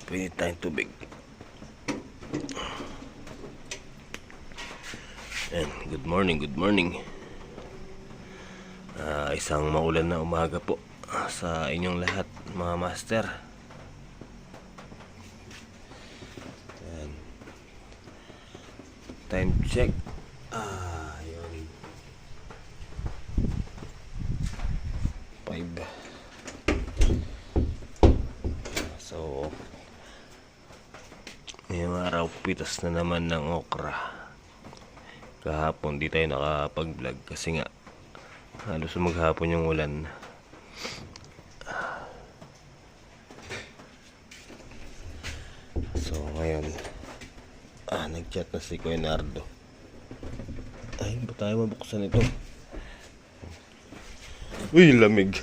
Pinit tayong tubig. And good morning, good morning. Isang maulan na umaga po sa inyong lahat, mga master. And time check. Yun. 5. So ngayong araw, pitas na naman ng okra. Kahapon di tayo nakapag-vlog kasi nga halos maghapon yung ulan. So ngayon, nag-chat na si Kuya Nardo. Ay, ba tayo mabuksan ito? Uy, lamig.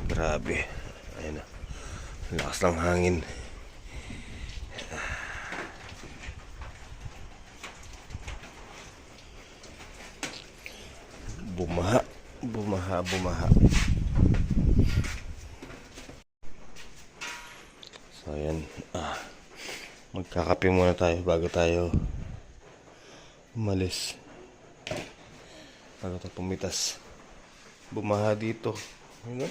Grabe. Ayun na. Lakas ng hangin. Bumaha. So ayan. Magkakape muna tayo bago tayo umalis. Bago tayo pumitas. Bumaha dito. Ano?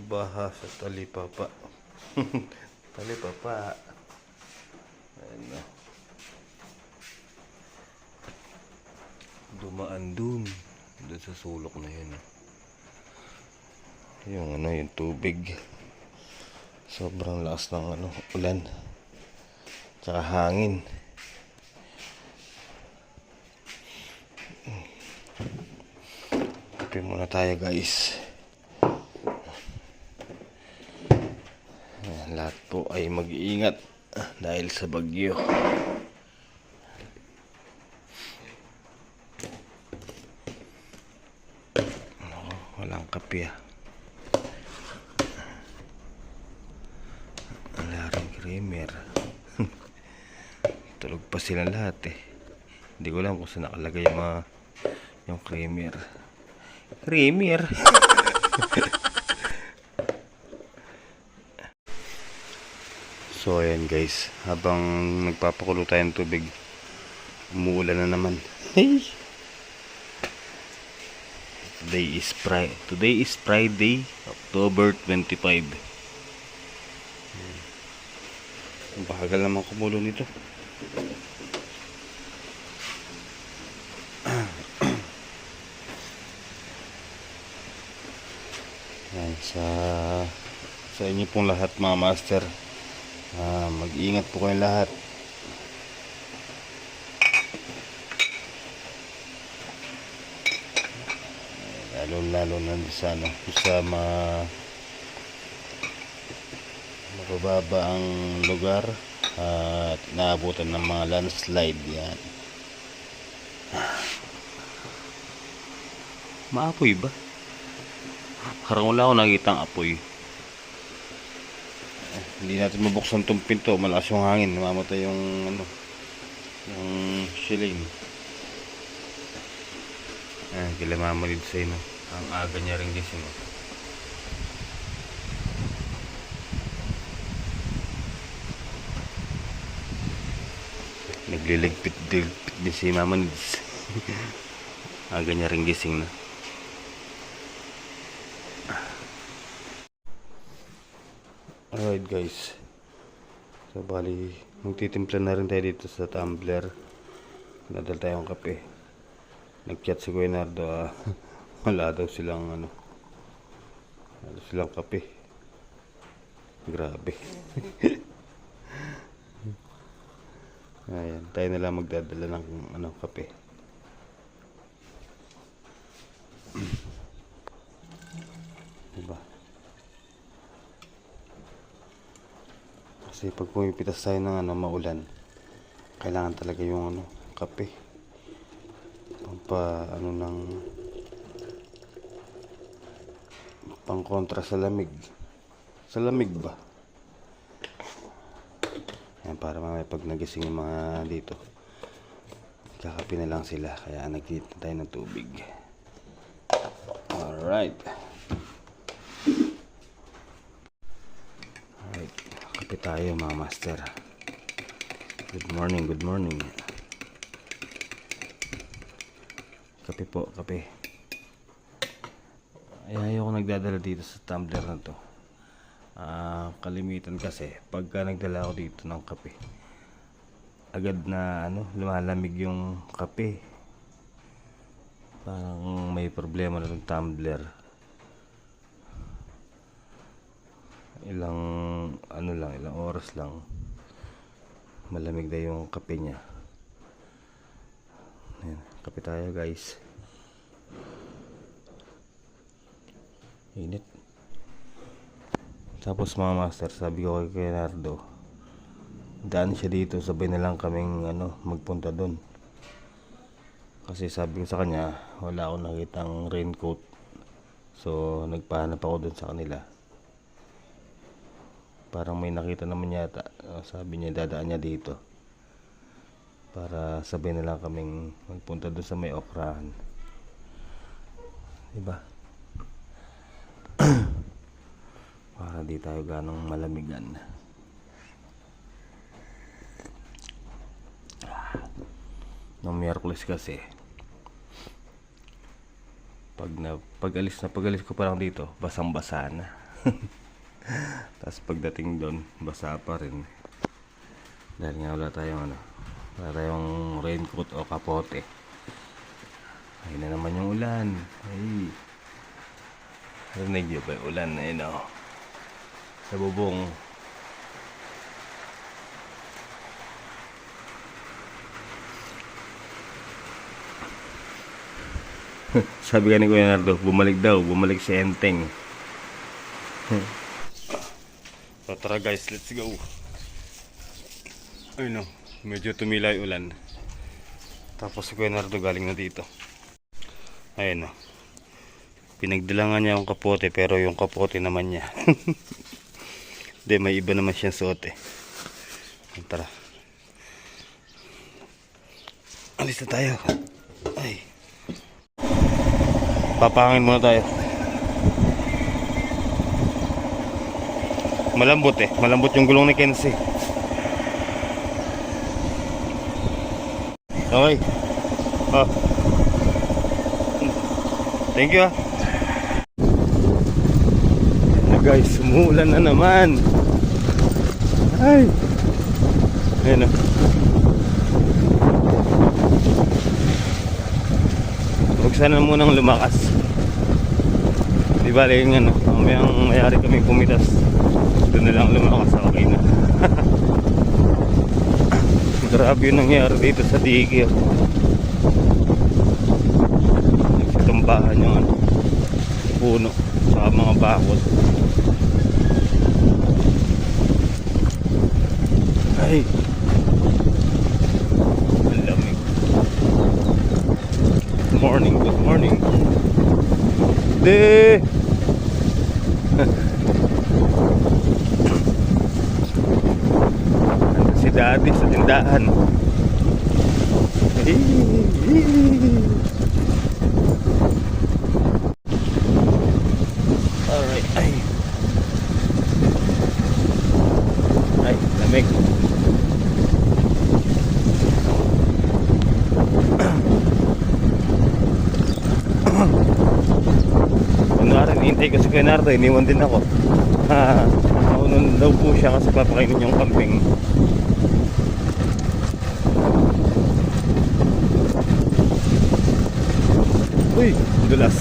Baha sa Talipapa. Talipapa. Ayan na. Dumaan dun sa sulok na yun. Yung tubig. Sobrang lakas ng ulan. Tsaka hangin. Kape muna tayo, guys. Lahat po ay mag-iingat dahil sa bagyo. Walang kape. Wala rin creamer. Tulog pa sila lahat eh. Hindi ko alam kung saan nakalagay yung creamer. So ayan guys, habang nagpapakulo tayo ng tubig, umuulan na naman. Hey! Today is Friday, October 25. Ang bahagal naman kumulo nito. Yan, sa inyo pong lahat, mga master, mag-iingat po kayo lahat. Lalo na sa mabababa ang lugar at naabutan ng mga landslide. Yan. Maapoy ba? Parang wala akong nakitang apoy. Hindi natin mabuksan itong pinto, malakas yung hangin, mamatay yung shilling. Kila Mama Lidsay, no? Ang aga niya rin gising. Nagliligpit din si Mama Lids. Aga niya rin gising na. Alright guys, so bali magtitimpla na rin tayo dito sa tumbler. Nadal tayong kape. Nag-chat si Kuya Nardo, wala daw silang kape. Grabe. Ayan, tayo na lang magdadala ng kape. Diba? Kasi pag pumipitas tayo ng maulan, kailangan talaga yung kape. Pang kontra sa lamig. Sa lamig ba? Ayan, para mamaya pag nagising yung mga dito, Kakape na lang sila, kaya nagtitinda tayo ng tubig. Alright. Alright, kape tayo mga master. Good morning, good morning. Kape po, kape. Ay, ayoko nagdadala dito sa tumbler na to. Kalimitan kasi pagka nagdala ako dito ng kape, agad na lumalamig yung kape. Parang may problema na yung tumbler. Ilang oras lang malamig na yung kape niya. Ayan, kape tayo guys. Init. Tapos mga master, sabi ko kay Nardo, daan siya dito, sabay na lang kaming magpunta doon. Kasi sabi ko sa kanya, wala akong nakitang raincoat. So nagpahanap ako doon sa kanila. Parang may nakita naman yata. Sabi niya dadaan niya dito para sabay na lang kaming magpunta doon sa may okrahan. Diba? Para di tayo ganong malamigan. Noong Miyerkules kasi, pag-alis ko pa lang dito, basang-basa na. Tapos pagdating doon, basa pa rin. Dahil nga wala tayong raincoat o kapote. Ayun na naman yung ulan. Ay, narinig nyo ba yung ulan? Ayun o, sa bubong. Sabi ka ni Kuya Nardo, bumalik si Enteng. So tara guys, let's go. Ayun o, medyo tumila yung ulan. Tapos si Kuya Nardo galing na dito. Ayun o, pinagdalangan niya yung kapote, pero yung kapote naman niya hindi, may iba naman siyang suot eh. Tara, alis na tayo. Ay, papahangin muna tayo. Malambot yung gulong ni Kenzie. Okay. Thank you guys, umuulan na naman. Ay, ayun o. Huwag sana munang lumakas. Di bali yung mamayang mayari kaming pumitas, doon na lang lumakas, okay na. Grabe yung nangyari dito sa Digi. Nagsitumbahan yung puno sa mga bakod. Ay, ang lamig. Good morning. De si Daddy sa tindahan. Alright, ay, lamig. Kunwari, hintay ko si Kuya Nardo, iniwan din ako. Naunan daw po siya kasi papakainin yung kambing. Uy, dulas.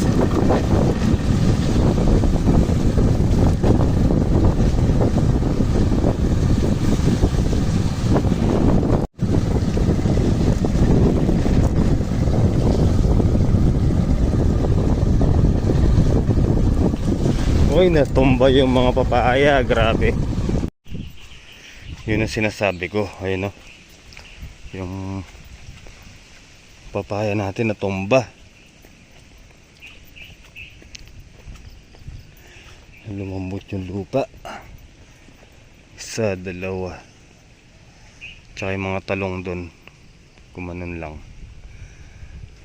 Uy, natumba yung mga papaya, grabe. Yun ang sinasabi ko, ayun o. Yung papaya natin natumba. Lumambot yung lupa. Isa, 2. Tsaka yung mga talong doon, kumanan lang.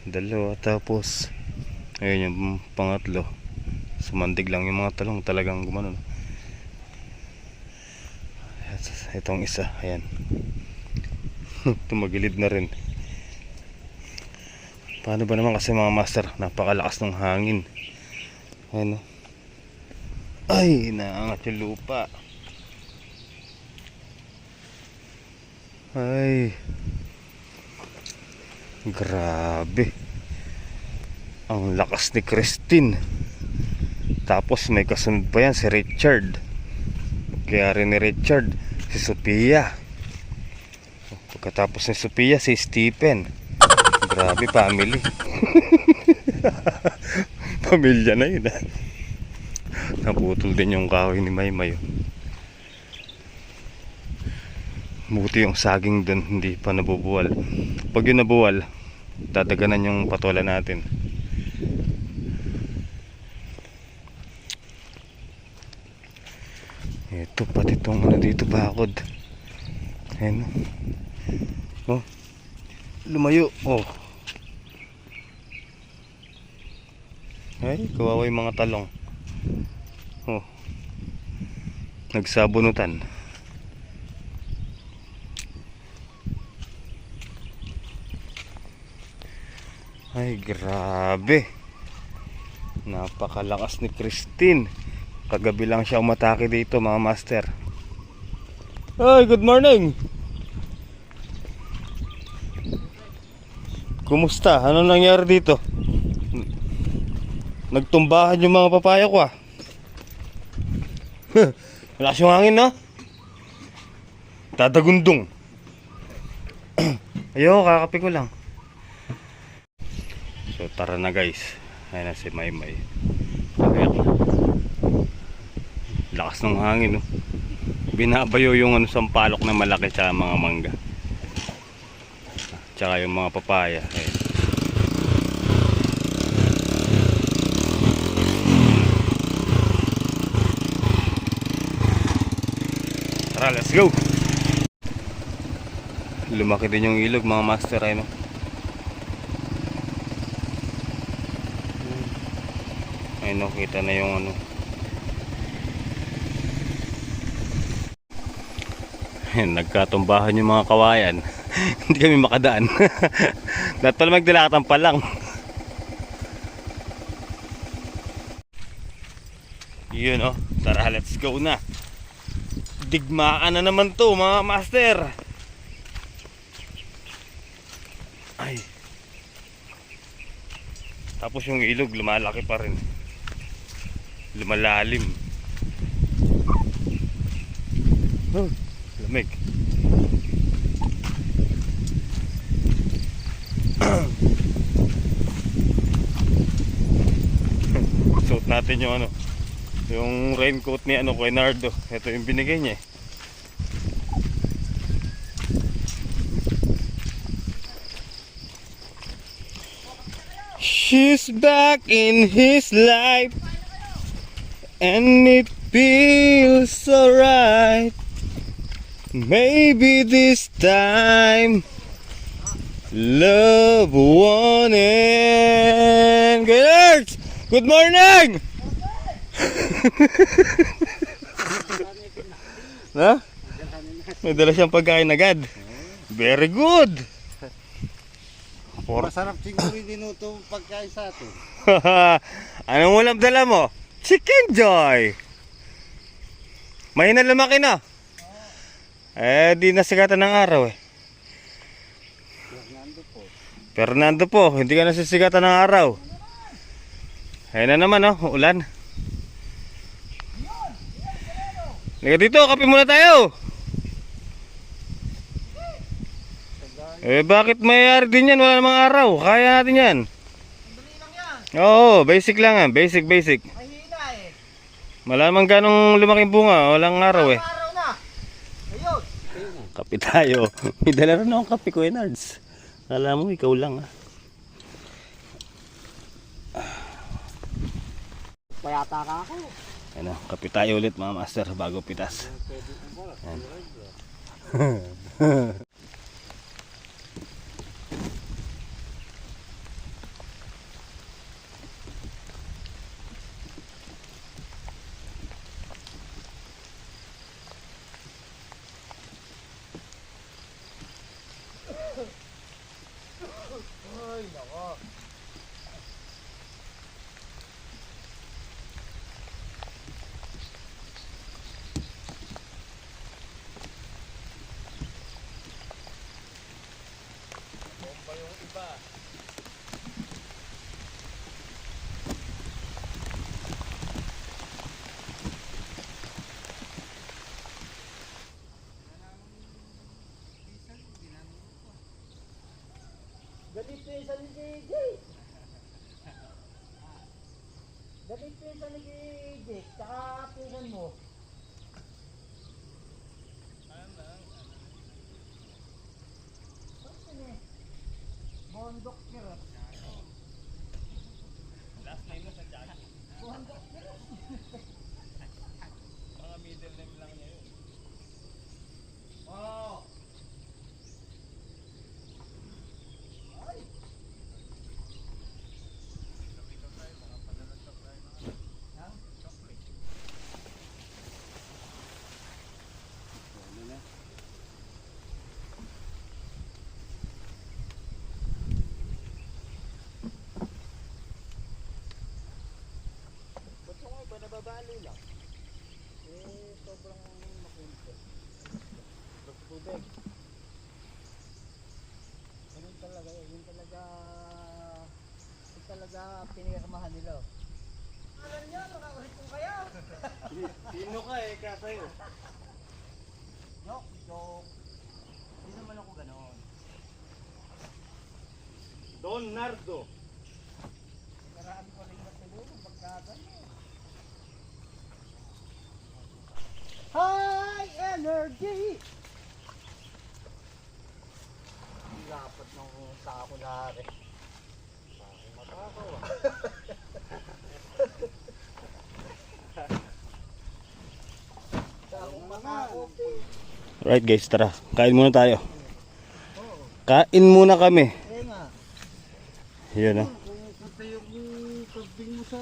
Dalawa, tapos ayun yung pangatlo. Sumandig lang yung mga talong, talagang gumano. Itong isa, ayan. Tumagilid na rin. Paano ba naman kasi mga master, napakalakas ng hangin. Ayan, ay, naangat yung lupa. Ay, grabe. Ang lakas ni Christine. Tapos may kasunod pa yan, si Richard. Kaya rin ni Richard, si Sophia. Pagkatapos ni Sophia, si Stephen. Grabe, family. Pamilya na yun, ah. Naputol din yung kahoy ni Maymay. Buti yung saging dun hindi pa nabubuwal. Pag yun nabuwal, dadaganan yung patola natin. Ito, pati itong ano dito, bakod. Ayan. Oh, lumayo. Oh, ay, kawawa yung mga talong. Oh, nagsabunutan. Ay, grabe. Napakalakas ni Christine. Kagabi lang siya umatake dito, mga master. Ay, good morning. Kumusta? Ano nangyari dito? Nagtumbahan yung mga papaya ko, ah. Malakas yung hangin, no? Dadagundong. Ayoko, kakape ko lang. So tara na guys. Ayan na si Maymay. Lakas ng hangin, no? Binabayo yung ano, sampalok na malaki tsaka mga mangga. Tsaka yung mga papaya. Ayan. Tara, let's go! Lumaki din yung ilog, mga master, ay, no? Ay, no, kita na yung ano. Nagkatumbahan yung mga kawayan. Hindi kami makadaan. Dapat pala magdalatan pa lang. Yun, oh. Tara, let's go na. Digmaan na naman to, mga master. Ay. Tapos yung ilog lumalaki pa rin. Lumalalim. Oh, lamig. Suot natin yung ano, yung raincoat ni ano, kay Nardo. Ito yung binigay niya, eh. She's back in his life and it feels so right. Maybe this time love won and girls, good morning. Na? May dala siyang pagkain agad. Very good. Masarap siguro din ito pagkain sa atin. Anong ulam dala mo? Chicken Joy. Mahina lumaki na. Eh, di nasigatan ng araw, eh. Fernando po, hindi ka nasisigatan ng araw. Ayun na naman, oh, ulan. Liga dito, kape muna tayo. Eh, bakit mayayari din yan? Wala namang araw. Kaya natin yan. Sandali lang yan. Oo, basic lang yan. Basic. Mahina eh. Wala namang ganong lumaking bunga. Walang araw, eh. Araw na. Ayun. Kape tayo. May dala rin akong kape ko, Nards. Alam mo, ikaw lang, ah. Payata ka ako. Ano, kape tayo ulit, mga master, bago pitas. Ayan. Ay, nako. Bomba yung iba. Galit pa yung isa ni JJ. Galit pa yung isa ni JJ. Tsaka pinsan mo. Ano eh? Bondok kirot. Last name na sa Jackie. Bondok kirot. Mga middle name lang niya yun. Oh. Ay. Ikaw tayo, mga padalagsak tayo mga Yang? chocolate. Ano na? Ba't yung iba nababali lang? Eh, sobrang makunti. Ba't tubig? Ganun talaga yun. Yun talaga pinirmahan nila. Alam niyo, makakarit ko kayo. Sino ka eh, kasayo? Joke. Hindi naman ako ganon. Don Nardo. Marami ko rin matulog pagkagano. High energy! Dapat nung sako na rin. Sako matakaw ah. Sako matakaw. Right guys, tara. Kain muna tayo. Kain muna kami. Eh nga. Yan oh. Kung punta yung kambing mo sa...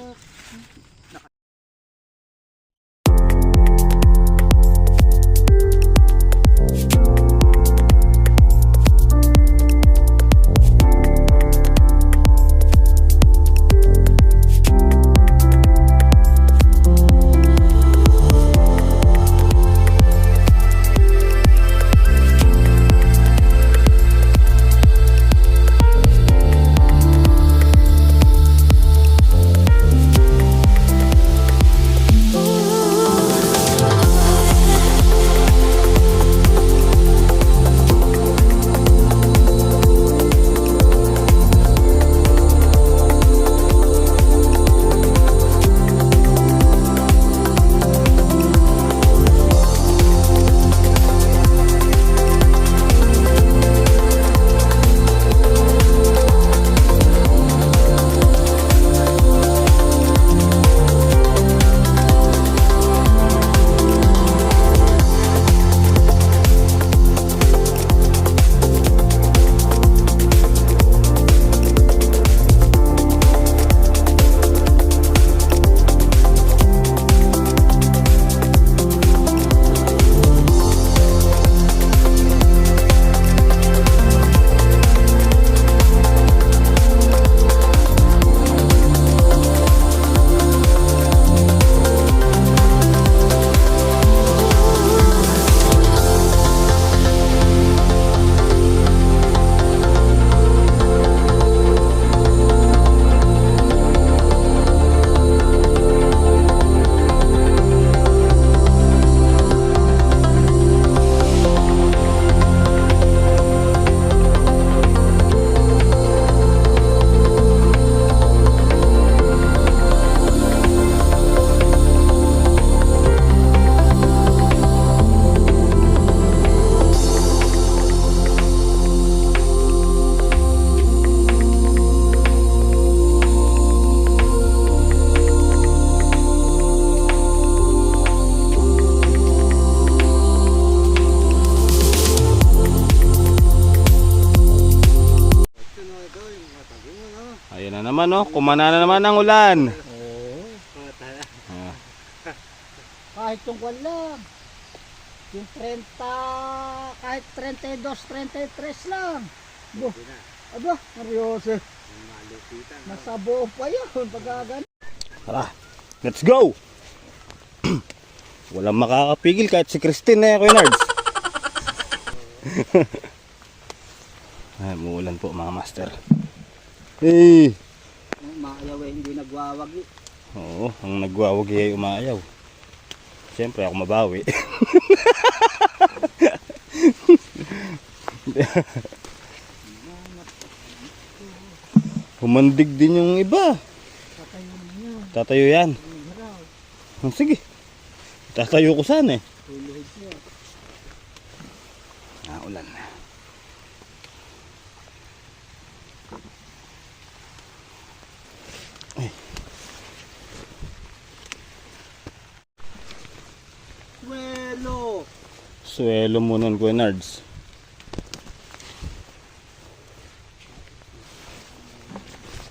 Ayan na naman oh. Kumana na naman ang ulan. Ah. Kahit yung kwan lang. Yung 30, kahit 32, 33 lang. Buh, Aba, seryoso. Nasa buo pa yun, pagkagan. Tara, let's go! Walang makakapigil kahit si Christine na Kuya Nards. Ay, muulan po mga master. Hey! Maayaw eh, hindi nagwawagi. Oo, ang nagwawagi ay umaayaw. Siyempre ako mabawi. Humandig din yung iba. Tatayo na yan. Tatayo yan. Sige. Tatayo ko sana eh. Tuluhid siya. Ulan. Ay. Swelo. Suelo mo nun, Kuya Nards.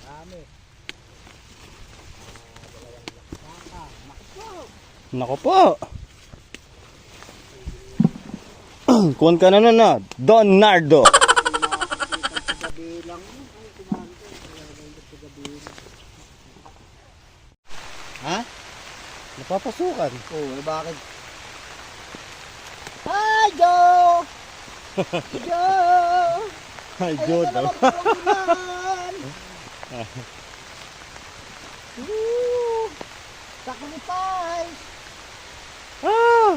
Dami. Nako po. Kuwan ka na nun na. Don Nardo. Sa gabi lang. Ay, kumain ko. Sa gabi lang. Ha? Napapasukan. Oo, eh bakit? Hi, Joe! Joe! Ay, Ayun God. na naman po yan! Woo! Sacrifice! Ah!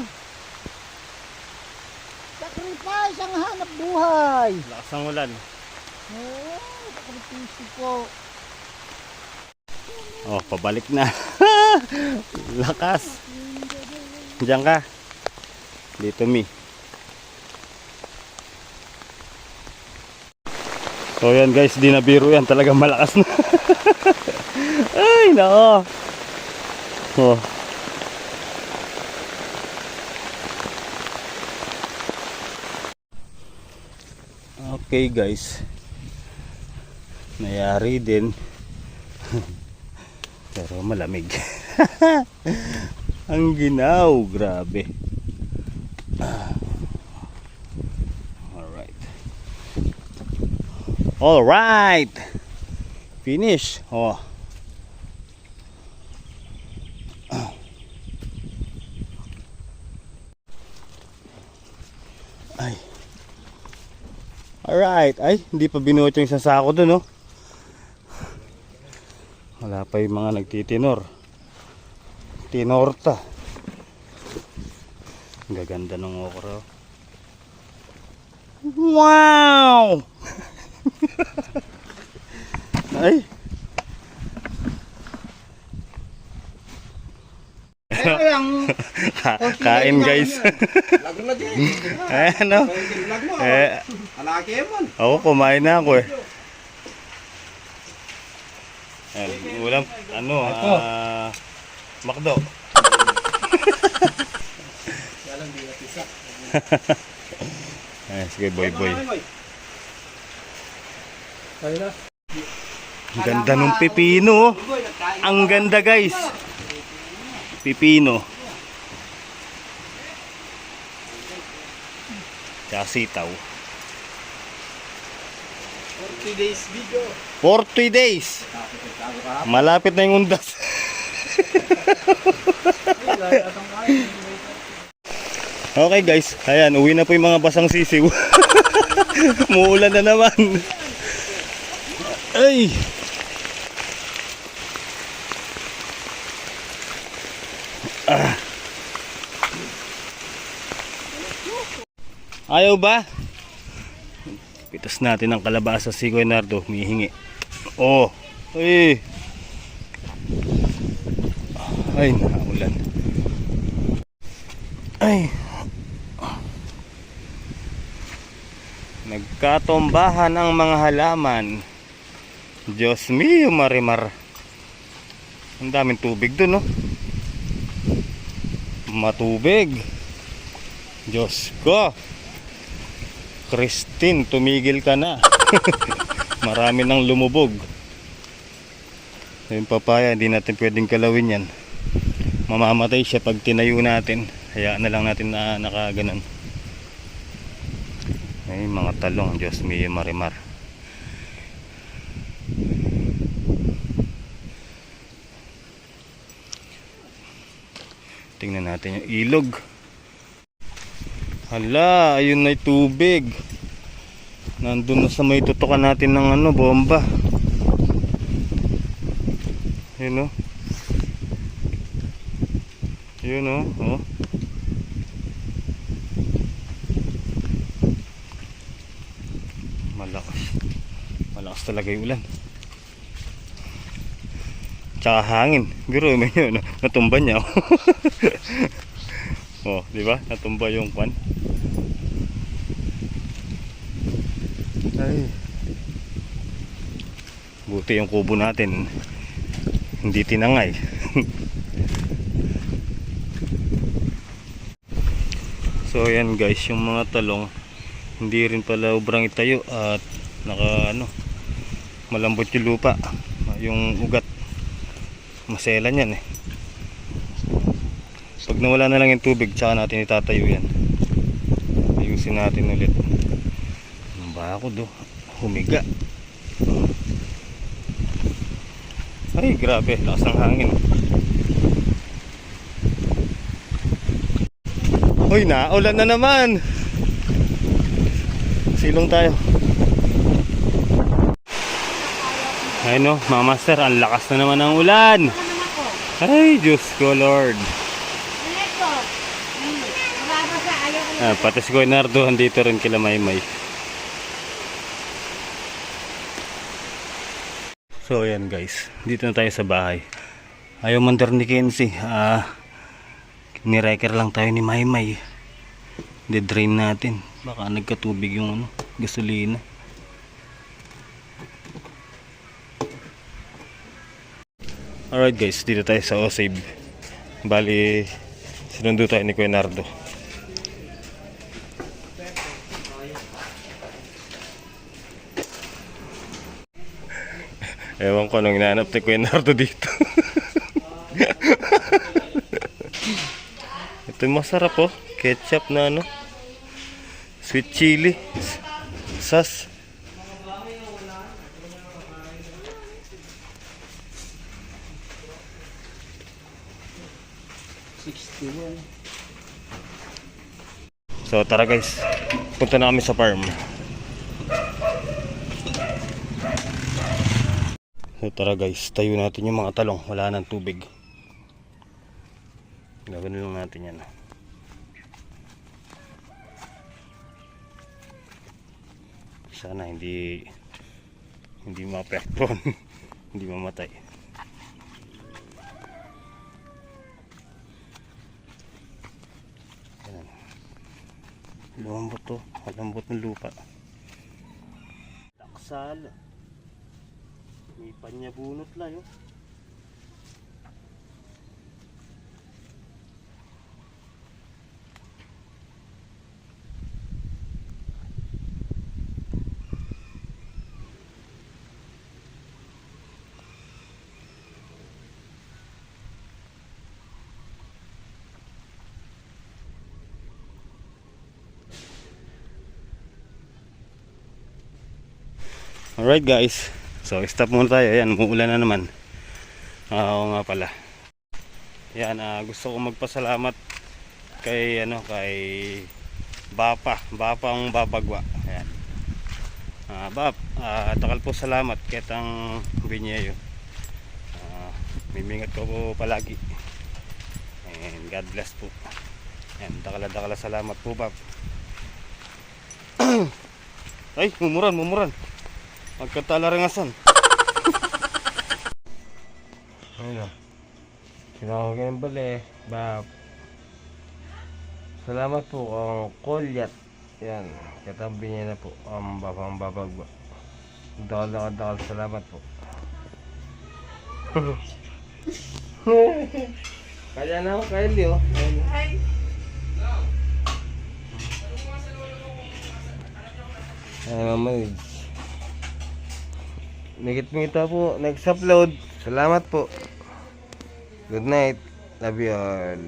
Sacrifice ang hanap buhay! Lakas ang ulan. Oh, sacrifice po. Oh, pabalik na. Lakas. Diyan ka. Dito mi. So yan guys, di na biro yan. Talagang malakas na. Ay, nako. Oh. Okay guys. Nayari din. Pero malamig. Ang ginaw, grabe. Alright. Alright. Finish. Oh. Ay. Alright. Ay, hindi pa binuot yung isang sako dun, oh. Wala pa yung mga nagtitinor. Tinorta. Ang gaganda ng okra. Wow! Ay. Kain guys. Lago na din. Ano? Lag mo. Alaki mo. Ako kumain na ako eh. Ayan, ulam, Makdo. Ayan, sige boy. Ang ganda ng pipino. Ang ganda guys. Pipino. Tsaka sitaw. 40 days video. 40 days. Malapit na yung undas. Okay guys, ayan, uwi na po yung mga basang sisiw. Muulan na naman. Ay! Ayaw ba? Pitas natin ang kalabasa si Kuya Nardo, humihingi. Oh, ay. Ay, naulan. Ay. Nagkatombahan ang mga halaman. Diyos mio, marimar. Ang daming tubig dun, no? Matubig. Diyos ko. Christine, tumigil ka na. Marami nang lumubog. Yung papaya, hindi natin pwedeng kalawin yan. Mamamatay siya pag tinayo natin. Hayaan na lang natin na nakaganon. Ay, mga talong, Diyos mio, marimar. tingnan natin yung ilog. Hala, ayun na yung tubig. Nandun na sa may tutukan natin ng ano, bomba. Yun o. Yun o. Oh. Malakas talaga yung ulan. Tsaka hangin. Biro mo yun, natumba niya. Oh, di ba? Natumba yung kwan. Ay. Buti yung kubo natin hindi tinangay. So yan guys, yung mga talong hindi rin pala ubrang itayo at malambot yung lupa, yung ugat maselan yan eh. Pag nawala na lang yung tubig tsaka natin itatayo yan, ayusin natin ulit. Ano ba ako do? Humiga. Ay grabe, lakas ng hangin. Hoy, naulan na naman. Silong tayo. Ay no, mga master, ang lakas na naman ng ulan. Ay, Diyos ko Lord. Pati si Kuya Nardo, andito rin kila Maymay. So ayan guys, dito na tayo sa bahay. Ayaw mandar ni Kenzie. Nireker lang tayo ni Maymay. De-drain natin. Baka nagkatubig yung gasolina. Alright guys, dito tayo sa Osave. Bali, sinundo tayo ni Kuya Nardo. Ewan ko anong hinahanap ni Kuya Nardo dito. Ito masarap oh. Ketchup na sweet chili sauce. So tara guys, punta na kami sa farm. So tara guys, tayo natin yung mga talong. Wala nang tubig. Gagawin lang natin yan. Sana hindi ma-apektuhan. Hindi mamatay. Ayan. Lumambot to. Malambot ng lupa. Taksal. May panyabunot lang yun. Alright guys, so stop muna tayo. Ayan, umuulan na naman. Oo nga pala. Ayan, gusto ko magpasalamat kay kay Bapa ang babagwa. Ayan. Bap, takal po salamat kitang binyeyo. Mimingat ko po palagi. And God bless po. Ayan, takala salamat po Bap. Ay, mumuran. Magkatalarangasan. Ayun. Sinawag ng bali. Bap. Salamat po ang Kolyat. Yan. Katabi niya na po ang babang babagwa. Dakal salamat po. Kaya na ako kayo Leo. Ay mamay. Nagit-ngit po, next upload. Salamat po. Good night. Love you all.